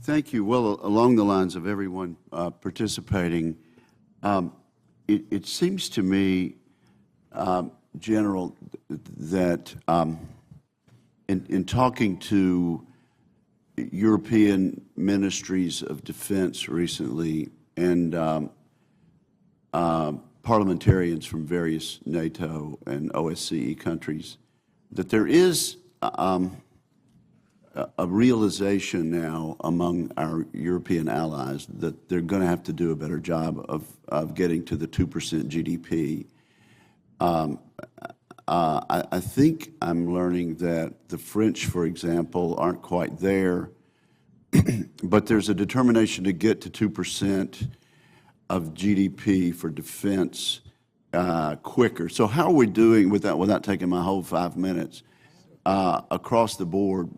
Thank you. Well, along the lines of everyone participating, it seems to me, General, that in talking to European ministries of defense recently and parliamentarians from various NATO and OSCE countries, that there is a realization now among our European allies that they're going to have to do a better job of getting to the 2% GDP. I think I'm learning that the French, for example, aren't quite there, but there's a determination to get to 2% of GDP for defense quicker. So how are we doing with that without taking my whole 5 minutes? Across the board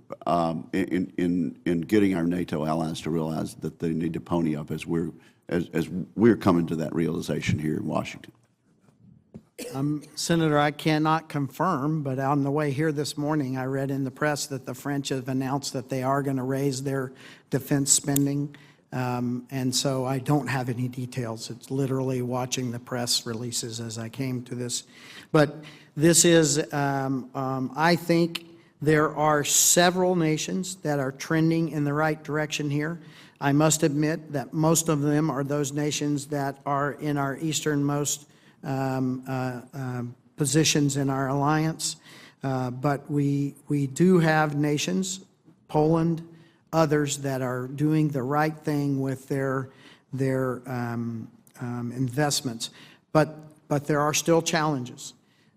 in getting our NATO allies to realize that they need to pony up as we're coming to that realization here in Washington. Senator, I cannot confirm, but on the way here this morning, I read in the press that the French have announced that they are going to raise their defense spending, and so I don't have any details. It's literally watching the press releases as I came to this. But this is, I think there are several nations that are trending in the right direction here. I must admit that most of them are those nations that are in our easternmost positions in our alliance. But we do have nations, Poland, others that are doing the right thing with their investments. But there are still challenges.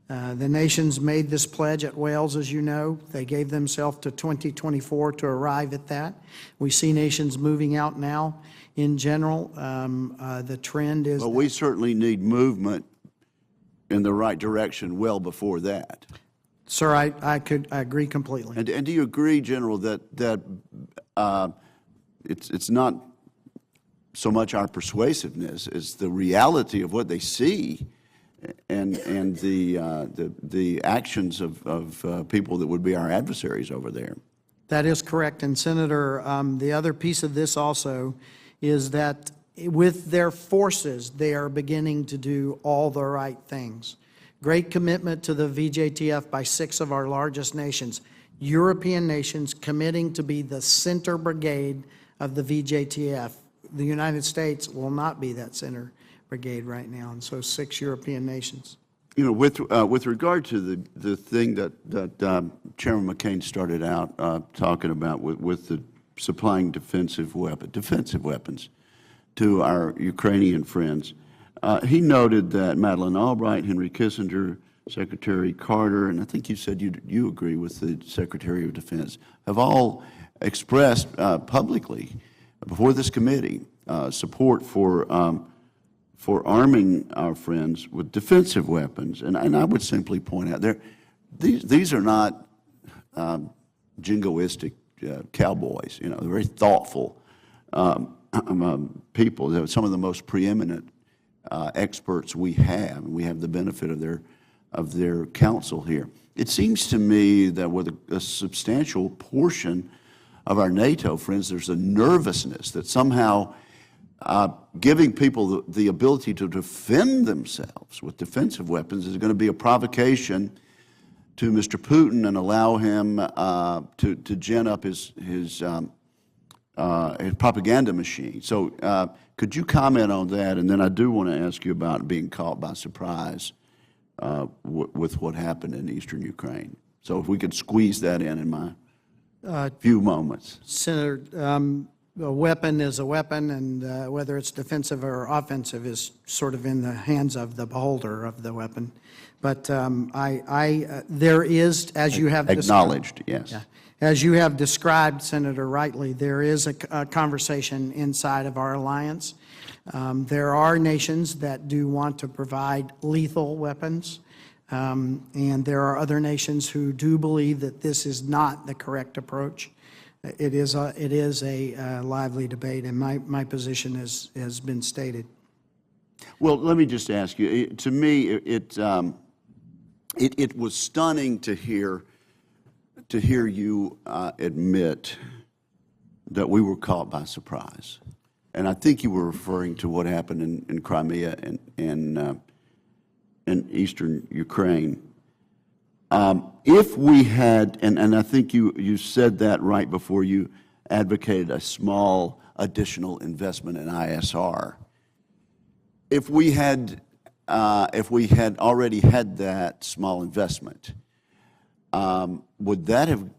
The nations made this pledge at Wales, as you know. They gave themselves to 2024 to arrive at that. We see nations moving out now. In general, the trend is... But we certainly need movement in the right direction well before that. Sir, I agree completely. And do you agree, General, that it's not so much our persuasiveness as the reality of what they see and the actions of people that would be our adversaries over there? That is correct. And Senator, the other piece of this also is that with their forces, they are beginning to do all the right things. Great commitment to the VJTF by 6 of our largest nations, European nations committing to be the center brigade of the VJTF. The United States will not be that center brigade right now, and so 6 European nations. You know, with regard to the thing that Chairman McCain started out talking about with the supplying defensive weapons to our Ukrainian friends, he noted that Madeleine Albright, Henry Kissinger, Secretary Carter, and I think you said you agree with the Secretary of Defense, have all expressed publicly before this committee support for arming our friends with defensive weapons. And I would simply point out, these are not jingoistic cowboys. You know, they're very thoughtful people. They're some of the most preeminent experts we have, and we have the benefit of their counsel here. It seems to me that with a substantial portion of our NATO friends, there's a nervousness that somehow giving people the ability to defend themselves with defensive weapons is going to be a provocation to Mr. Putin and allow him to gin up his propaganda machine. So could you comment on that? And then I do want to ask you about being caught by surprise with what happened in eastern Ukraine. So if we could squeeze that in my few moments. Senator, a weapon is a weapon, and whether it's defensive or offensive is sort of in the hands of the beholder of the weapon. But there is, as you have acknowledged, yes. Yeah, as you have described, Senator, rightly, there is a conversation inside of our alliance. There are nations that do want to provide lethal weapons, and there are other nations who do believe that this is not the correct approach. It is a lively debate, and my position has been stated. Well, let me just ask you. To me, it was stunning to hear you admit that we were caught by surprise. And I think you were referring to what happened in Crimea and in eastern Ukraine. If we had, and I think you said that right before you advocated a small additional investment in ISR. If we had already had that small investment, would that have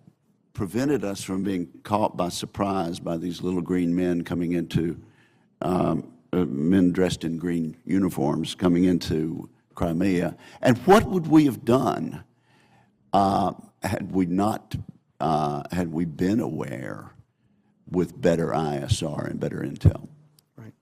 prevented us from being caught by surprise by these little green men coming into, men dressed in green uniforms coming into Crimea? And what would we have done had we been aware with better ISR and better intel? Right.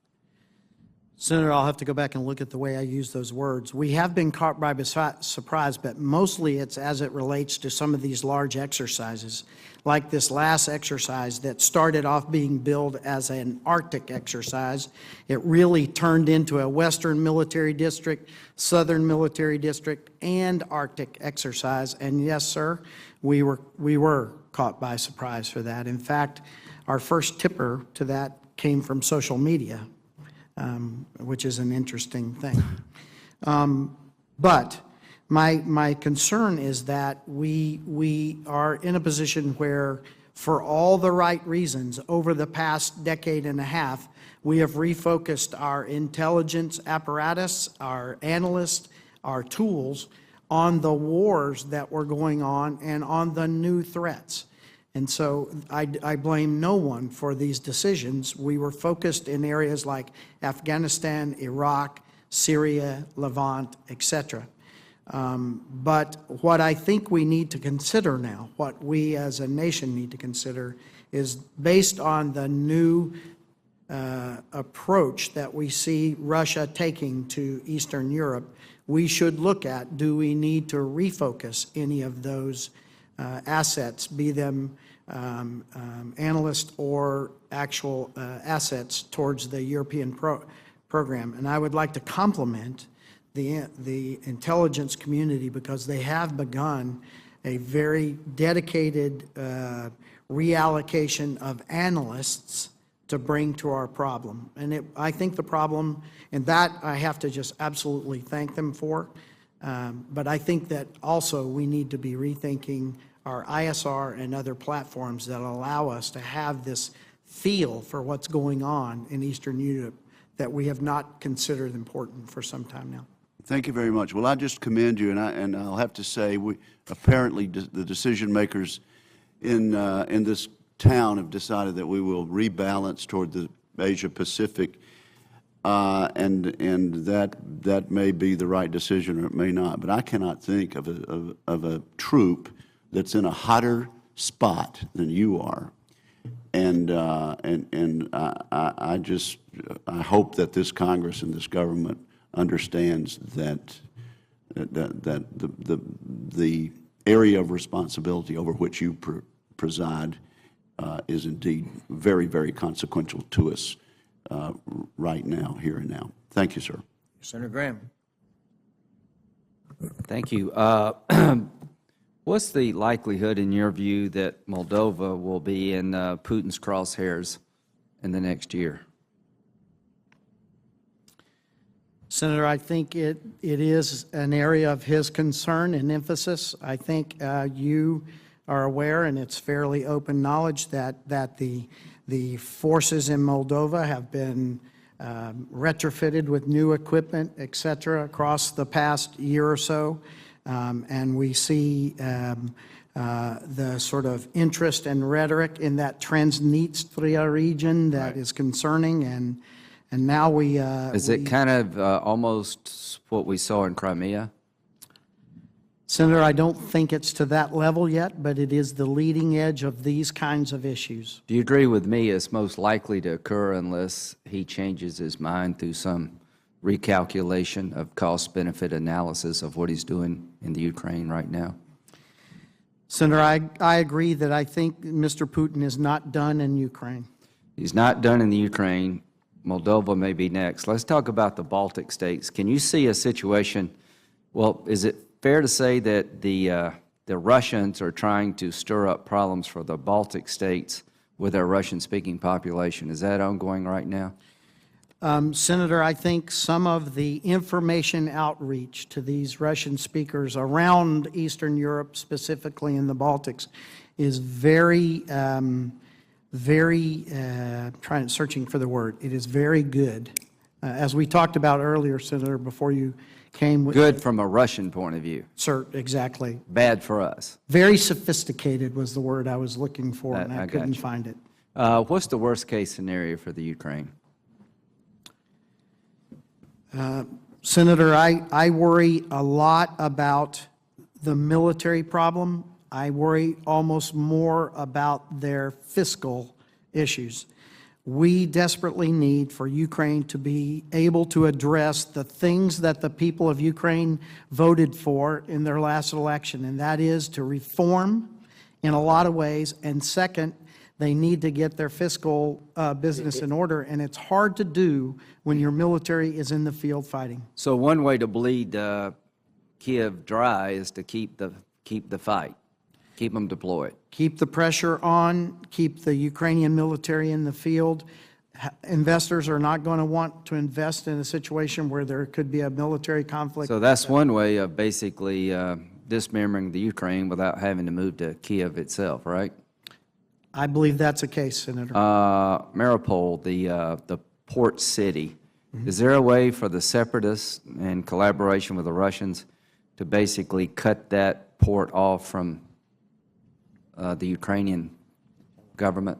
Senator, I'll have to go back and look at the way I use those words. We have been caught by surprise, but mostly it's as it relates to some of these large exercises, like this last exercise that started off being billed as an Arctic exercise. It really turned into a Western military district, Southern military district, and Arctic exercise. And yes, sir, we were caught by surprise for that. In fact, our first tipper to that came from social media, which is an interesting thing. But my concern is that we are in a position where, for all the right reasons, over the past decade and a half, we have refocused our intelligence apparatus, our analysts, our tools on the wars that were going on and on the new threats. And so I blame no one for these decisions. We were focused in areas like Afghanistan, Iraq, Syria, Levant, etc. But what I think we need to consider now, what we as a nation need to consider, is based on the new approach that we see Russia taking to Eastern Europe, we should look at, do we need to refocus any of those assets, be them analyst or actual assets, towards the European program. And I would like to compliment the intelligence community, because they have begun a very dedicated reallocation of analysts to bring to our problem. And I think the problem, and that I have to just absolutely thank them for, but I think that also we need to be rethinking our ISR and other platforms that allow us to have this feel for what's going on in Eastern Europe that we have not considered important for some time now. Thank you very much. Well, I just commend you, and I'll have to say, apparently the decision makers in this town have decided that we will rebalance toward the Asia Pacific, and that may be the right decision, or it may not. But I cannot think of a troop that's in a hotter spot than you are, and I hope that this Congress and this government understands that the area of responsibility over which you preside is indeed very, very consequential to us right now, here and now. Thank you, sir. Senator Graham. Thank you. What's the likelihood, in your view, that Moldova will be in Putin's crosshairs in the next year? Senator, I think it is an area of his concern and emphasis. I think you are aware, and it's fairly open knowledge, that the forces in Moldova have been retrofitted with new equipment, et cetera, across the past year or so. And we see the sort of interest and rhetoric in that Transnistria region that is concerning, and now we... Is it kind of almost what we saw in Crimea? Senator, I don't think it's to that level yet, but it is the leading edge of these kinds of issues. Do you agree with me it's most likely to occur unless he changes his mind through some recalculation of cost-benefit analysis of what he's doing in the Ukraine right now? Senator, I agree that I think Mr. Putin is not done in Ukraine. He's not done in the Ukraine. Moldova may be next. Let's talk about the Baltic states. Can you see a situation, well, is it fair to say that the Russians are trying to stir up problems for the Baltic states with our Russian-speaking population. Is that ongoing right now? Senator, I think some of the information outreach to these Russian speakers around Eastern Europe, specifically in the Baltics, is searching for the word. It is very good. As we talked about earlier, Senator, before you came. Good from a Russian point of view. Sir, exactly. Bad for us. Very sophisticated was the word I was looking for, and I got couldn't you. find it. What's the worst-case scenario for the Ukraine? Senator, I worry a lot about the military problem. I worry almost more about their fiscal issues. We desperately need for Ukraine to be able to address the things that the people of Ukraine voted for in their last election, and that is to reform in a lot of ways, and second, they need to get their fiscal business in order, and it's hard to do when your military is in the field fighting. So one way to bleed Kiev dry is to keep the fight, keep them deployed. Keep the pressure on, keep the Ukrainian military in the field. Investors are not going to want to invest in a situation where there could be a military conflict. So that's one way of basically dismembering the Ukraine without having to move to Kiev itself, right? I believe that's the case, Senator. Mariupol, the port city, is there a way for the separatists, in collaboration with the Russians, to basically cut that port off from the Ukrainian government?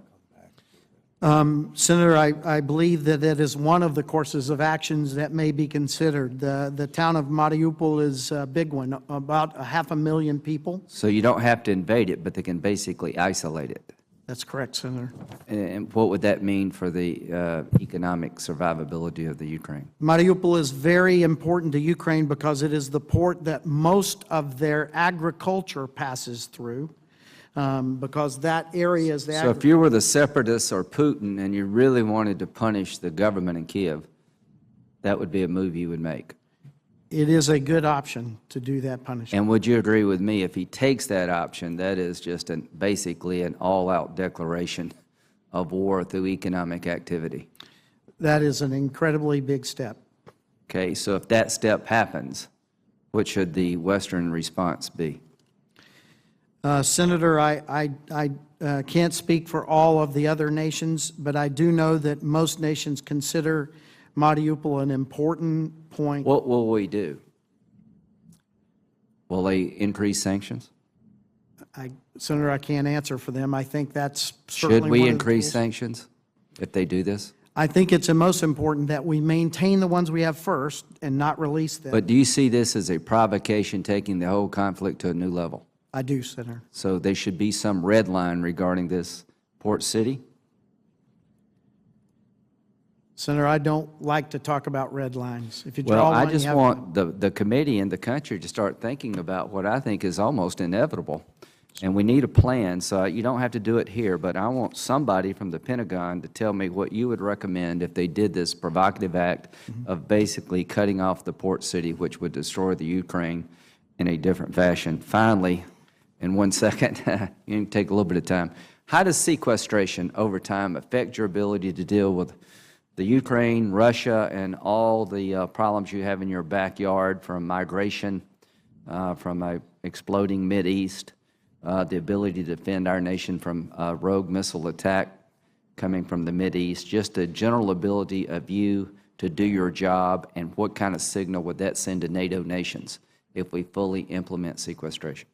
Senator, I believe that that is one of the courses of actions that may be considered. The town of Mariupol is a big one, about 500,000 people. So you don't have to invade it, but they can basically isolate it. That's correct, Senator. And what would that mean for the economic survivability of the Ukraine? Mariupol is very important to Ukraine because it is the port that most of their agriculture passes through, because that area is the So if you were the separatists or Putin and you really wanted to punish the government in Kiev, that would be a move you would make. It is a good option to do that punishment. And would you agree with me, if he takes that option, that is just basically an all-out declaration of war through economic activity? That is an incredibly big step. Okay, so if that step happens, what should the Western response be? Senator, I can't speak for all of the other nations, but I do know that most nations consider Mariupol an important point. What will we do? Will they increase sanctions? Senator, I can't answer for them. I think that's certainly Should we one of the increase tools. sanctions if they do this? I think it's the most important that we maintain the ones we have first and not release them. But do you see this as a provocation taking the whole conflict to a new level? I do, Senator. So there should be some red line regarding this port city? Senator, I don't like to talk about red lines. If you Well, draw I one, you just have want the committee and the country to start thinking about what I think is almost inevitable. And we need a plan, so you don't have to do it here, but I want somebody from the Pentagon to tell me what you would recommend if they did this provocative act of basically cutting off the port city, which would destroy the Ukraine in a different fashion. Finally, in 1 second, you can take a little bit of time. How does sequestration over time affect your ability to deal with the Ukraine, Russia, and all the problems you have in your backyard, from migration, from an exploding Mideast, the ability to defend our nation from rogue missile attack coming from the Mideast, just a general ability of you to do your job, and what kind of signal would that send to NATO nations if we fully implement sequestration?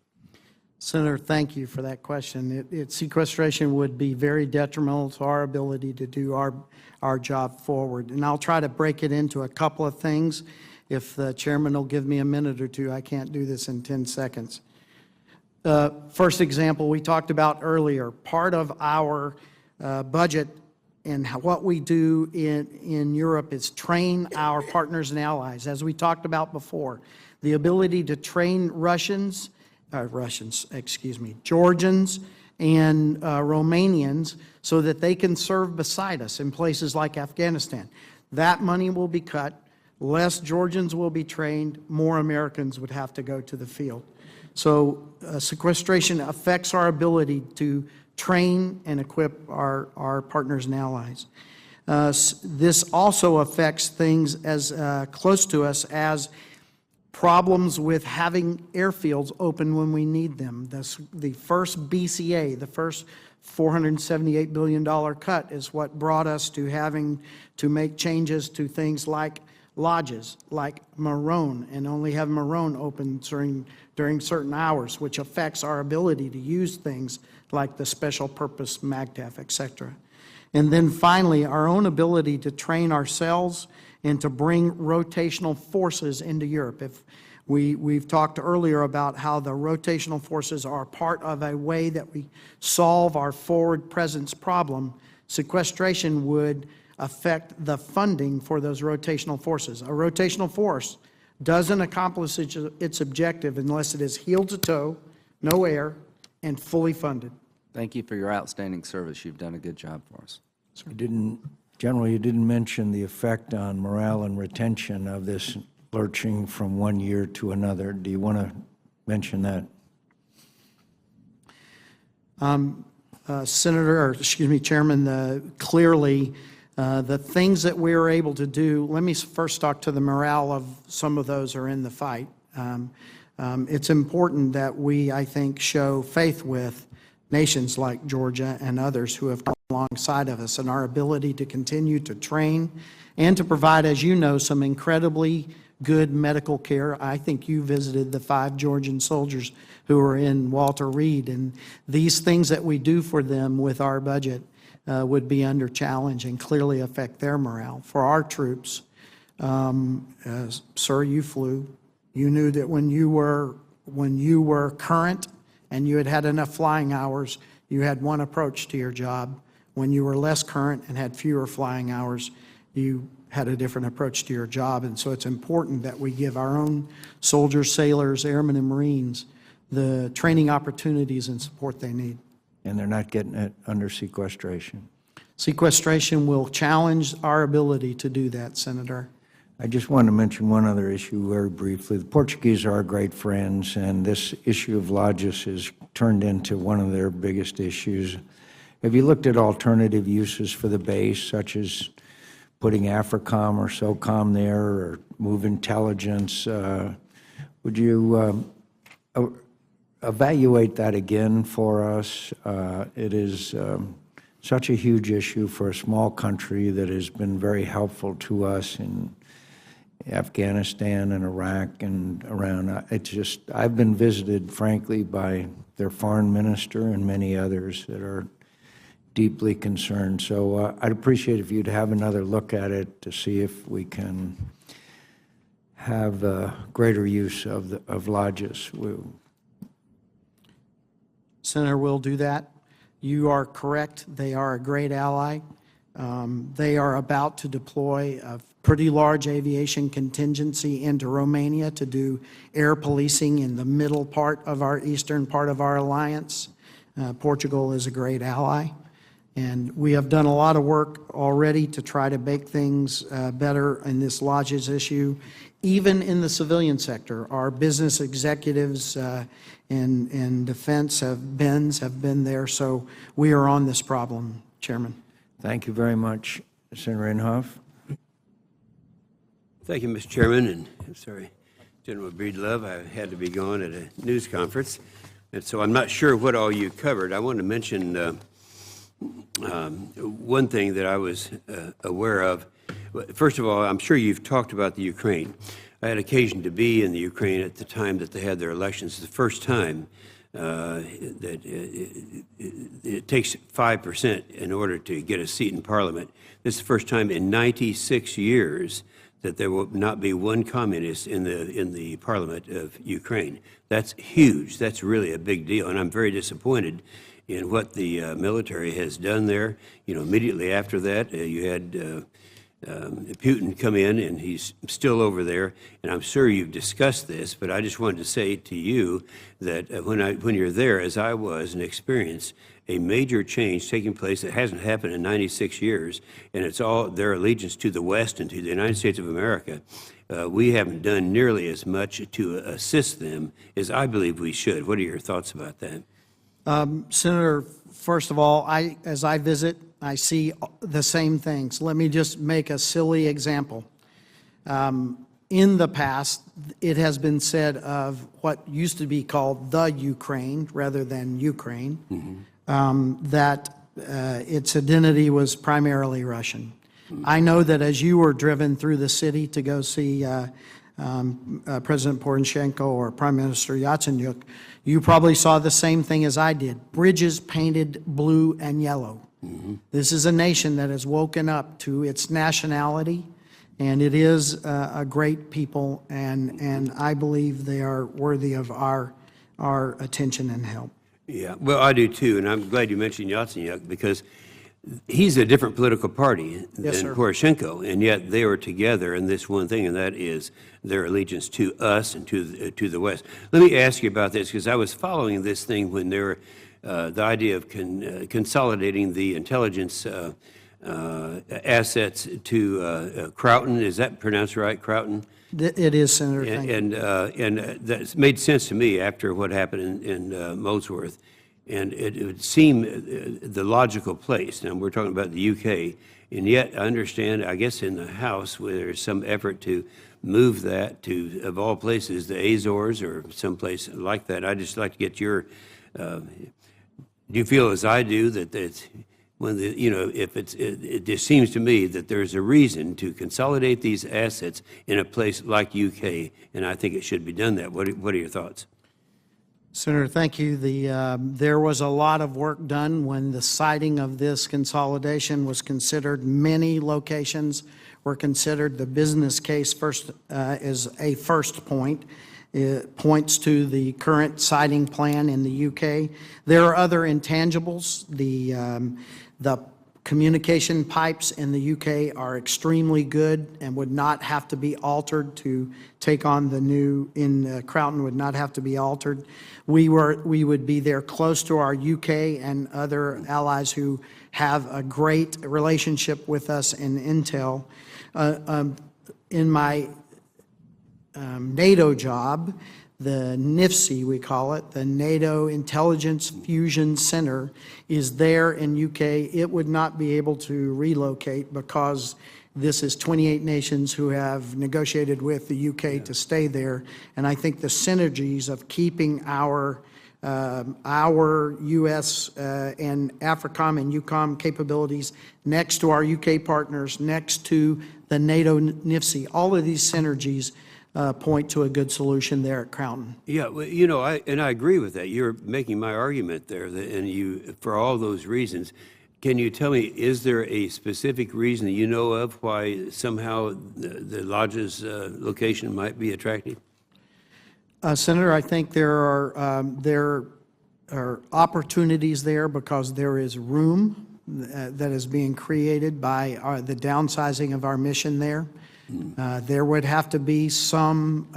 Senator, thank you for that question. Sequestration would be very detrimental to our ability to do our job forward. And I'll try to break it into a couple of things. If the chairman will give me a minute or two, I can't do this in 10 seconds. First example we talked about earlier, part of our budget and what we do in Europe is train our partners and allies. As we talked about before, the ability to train Georgians and Romanians so that they can serve beside us in places like Afghanistan. That money will be cut, less Georgians will be trained, more Americans would have to go to the field. So sequestration affects our ability to train and equip our partners and allies. This also affects things as close to us as problems with having airfields open when we need them. The first BCA, the first $478 billion cut is what brought us to having to make changes to things like lodges, like Marone, and only have Marone open during certain hours, which affects our ability to use things like the special purpose MAGTF, et cetera. And then finally, our own ability to train ourselves and to bring rotational forces into Europe. If we've talked earlier about how the rotational forces are part of a way that we solve our forward presence problem. Sequestration would affect the funding for those rotational forces. A rotational force doesn't accomplish its objective unless it is heel to toe, no air, and fully funded. Thank you for your outstanding service. You've done a good job for us. General, you didn't mention the effect on morale and retention of this lurching from one year to another. Do you want to mention that? Chairman, clearly the things that we were able to do, let me first talk to the morale of some of those who are in the fight. It's important that we, I think, show faith with nations like Georgia and others who have come alongside of us, and our ability to continue to train and to provide, as you know, some incredibly good medical care. I think you visited the 5 Georgian soldiers who were in Walter Reed, and these things that we do for them with our budget would be under challenge and clearly affect their morale. For our troops, sir, you flew. You knew that when you were current and you had enough flying hours, you had one approach to your job. When you were less current and had fewer flying hours, you had a different approach to your job. And so it's important that we give our own soldiers, sailors, airmen, and Marines the training opportunities and support they need. And they're not getting it under sequestration. Sequestration will challenge our ability to do that, Senator. I just want to mention one other issue very briefly. The Portuguese are our great friends, and this issue of lodges has turned into one of their biggest issues. Have you looked at alternative uses for the base, such as putting AFRICOM or SOCOM there, or move intelligence? Would you evaluate that again for us? It is such a huge issue for a small country that has been very helpful to us in Afghanistan and Iraq and around. I've been visited, frankly, by their foreign minister and many others that are deeply concerned. So I'd appreciate if you'd have another look at it to see if we can have greater use of lodges. Senator, we'll do that. You are correct. They are a great ally. They are about to deploy a pretty large aviation contingency into Romania to do air policing in the middle part of our eastern part of our alliance. Portugal is a great ally. And we have done a lot of work already to try to make things better in this lodges issue. Even in the civilian sector, our business executives in defense have been there. So we are on this problem, Chairman. Thank you very much, Senator Inhofe. Thank you, Mr. Chairman, and I'm sorry, General Breedlove, I had to be gone at a news conference, and so I'm not sure what all you covered. I want to mention one thing that I was aware of. First of all, I'm sure you've talked about the Ukraine. I had occasion to be in the Ukraine at the time that they had their elections. The first time that it takes 5% in order to get a seat in Parliament. This is the first time in 96 years that there will not be one communist in the Parliament of Ukraine. That's huge. That's really a big deal, and I'm very disappointed in what the military has done there. You know, immediately after that, you had Putin come in, and he's still over there. And I'm sure you've discussed this, but I just wanted to say to you that when you're there, as I was, and experienced a major change taking place that hasn't happened in 96 years, and it's all their allegiance to the West and to the United States of America. We haven't done nearly as much to assist them as I believe we should. What are your thoughts about that? Senator, first of all, as I visit, I see the same things. Let me just make a silly example. In the past, it has been said of what used to be called the Ukraine rather than Ukraine, that its identity was primarily Russian. I know that as you were driven through the city to go see President Poroshenko or Prime Minister Yatsenyuk, you probably saw the same thing as I did, bridges painted blue and yellow. This is a nation that has woken up to its nationality, and it is a great people, and I believe they are worthy of our attention and help. Yeah, well, I do too, and I'm glad you mentioned Yatsenyuk because he's a different political party than Poroshenko, and yet they are together in this one thing, and that is their allegiance to us and to the West. Let me ask you about this, because I was following this thing when they were, the idea of consolidating the intelligence assets to Croton. Is that pronounced right, Croton? It is, Senator. Thank you. And that made sense to me after what happened in Molesworth. And it would seem the logical place. Now, we're talking about the UK, and yet I understand, I guess in the House, where there's some effort to move that to, of all places, the Azores or someplace like that. I'd just like to get your, do you feel as I do that it's, when the, you know, if it just seems to me that there's a reason to consolidate these assets in a place like UK, and I think it should be done that. What are your thoughts? Senator, thank you. There was a lot of work done when the siting of this consolidation was considered. Many locations were considered. The business case first is a first point. It points to the current siting plan in the UK. There are other intangibles. The communication pipes in the UK are extremely good and would not have to be altered to take on the new in Croton, would not have to be altered. We would be there close to our UK and other allies who have a great relationship with us in Intel. In my NATO job, the NIFC, we call it, the NATO Intelligence Fusion Center, is there in UK. It would not be able to relocate because this is 28 nations who have negotiated with the UK to stay there. And I think the synergies of keeping our U.S. and AFRICOM and EUCOM capabilities next to our UK partners, next to the NATO NIFC, all of these synergies point to a good solution there at Croton. Yeah, well, you know, I agree with that. You're making my argument there, and you, for all those reasons. Can you tell me, is there a specific reason that you know of why somehow the lodge's location might be attractive? Senator, I think there are opportunities there because there is room that is being created by the downsizing of our mission there. There would have to be some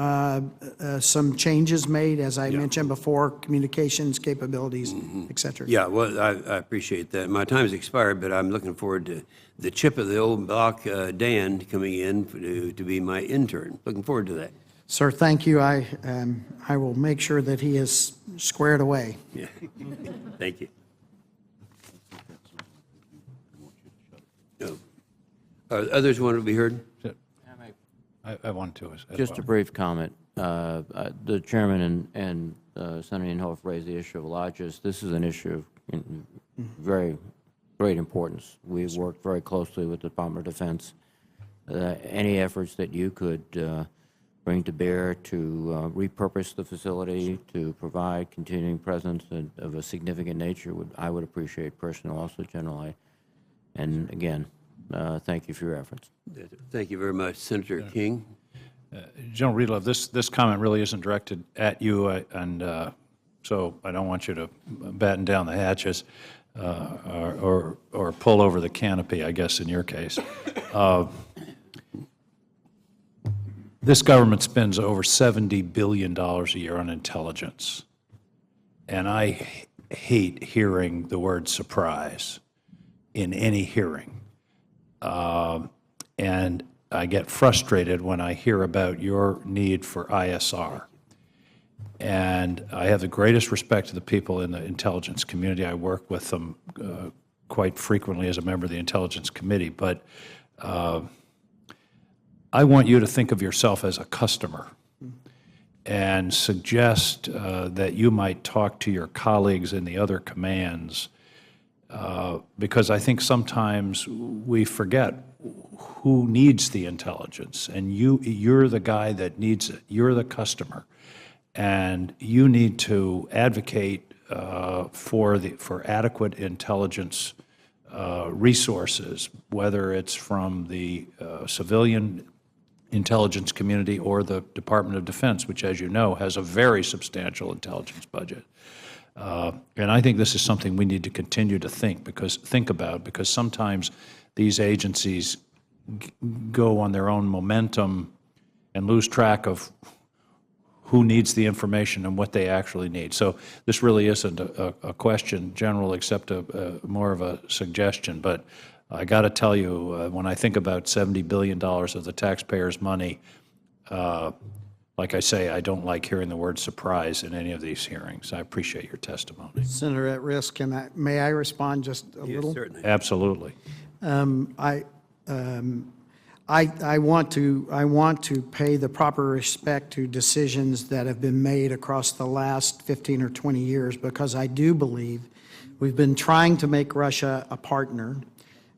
changes made, as I mentioned before, communications capabilities, et cetera. Yeah, well, I appreciate that. My time's expired, but I'm looking forward to the chip of the old block, Dan, coming in to be my intern. Looking forward to that. Sir, thank you. I will make sure that he is squared away. Yeah. Thank you. No. Others want to be heard? I want to as Just well. a brief comment. The chairman and Senator Inhofe raised the issue of lodges. This is an issue of very great importance. We've worked very closely with the Department of Defense. Any efforts that you could bring to bear to repurpose the facility, to provide continuing presence of a significant nature, I would appreciate personally, also General. And again, thank you for your efforts. Thank you very much. Senator King? General Breedlove, this comment really isn't directed at you, and so I don't want you to batten down the hatches or pull over the canopy, I guess, in your case. This government spends over $70 billion a year on intelligence, and I hate hearing the word surprise in any hearing. And I get frustrated when I hear about your need for ISR. And I have the greatest respect to the people in the intelligence community. I work with them quite frequently as a member of the Intelligence Committee. But I want you to think of yourself as a customer and suggest that you might talk to your colleagues in the other commands, because I think sometimes we forget who needs the intelligence, and you're the guy that needs it. You're the customer, and you need to advocate for adequate intelligence resources, whether it's from the civilian intelligence community or the Department of Defense, which, as you know, has a very substantial intelligence budget. And I think this is something we need to continue to think about, because sometimes these agencies go on their own momentum and lose track of who needs the information and what they actually need. So this really isn't a question, General, except more of a suggestion. But I got to tell you, when I think about $70 billion of the taxpayers' money, like I say, I don't like hearing the word surprise in any of these hearings. I appreciate your testimony. Senator at risk, may I respond just a Yes, little? certainly. Absolutely. I want to pay the proper respect to decisions that have been made across the last 15 or 20 years, because I do believe we've been trying to make Russia a partner,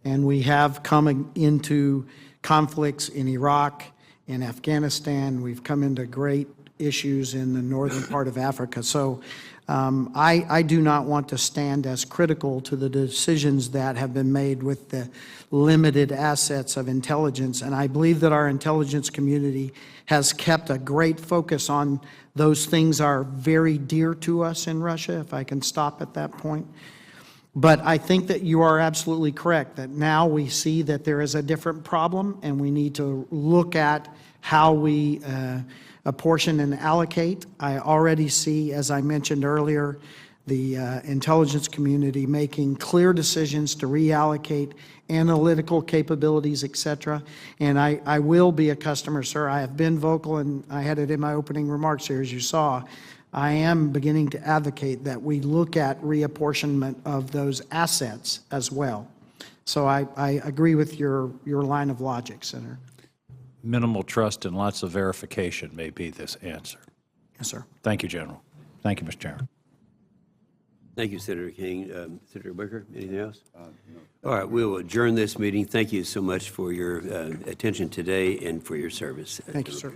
and we have come into conflicts in Iraq, in Afghanistan. We've come into great issues in the northern part of Africa. So I do not want to stand as critical to the decisions that have been made with the limited assets of intelligence. And I believe that our intelligence community has kept a great focus on those things are very dear to us in Russia, if I can stop at that point. But I think that you are absolutely correct, that now we see that there is a different problem, and we need to look at how we apportion and allocate. I already see, as I mentioned earlier, the intelligence community making clear decisions to reallocate analytical capabilities, et cetera. And I will be a customer, sir. I have been vocal, and I had it in my opening remarks here, as you saw. I am beginning to advocate that we look at reapportionment of those assets as well. So I agree with your line of logic, Senator. Minimal trust and lots of verification may be this answer. Yes, sir. Thank you, General. Thank you, Mr. Chairman. Thank you, Senator King. Senator Wicker, anything else? No. All right, we'll adjourn this meeting. Thank you so much for your attention today and for your service. Thank you, sir.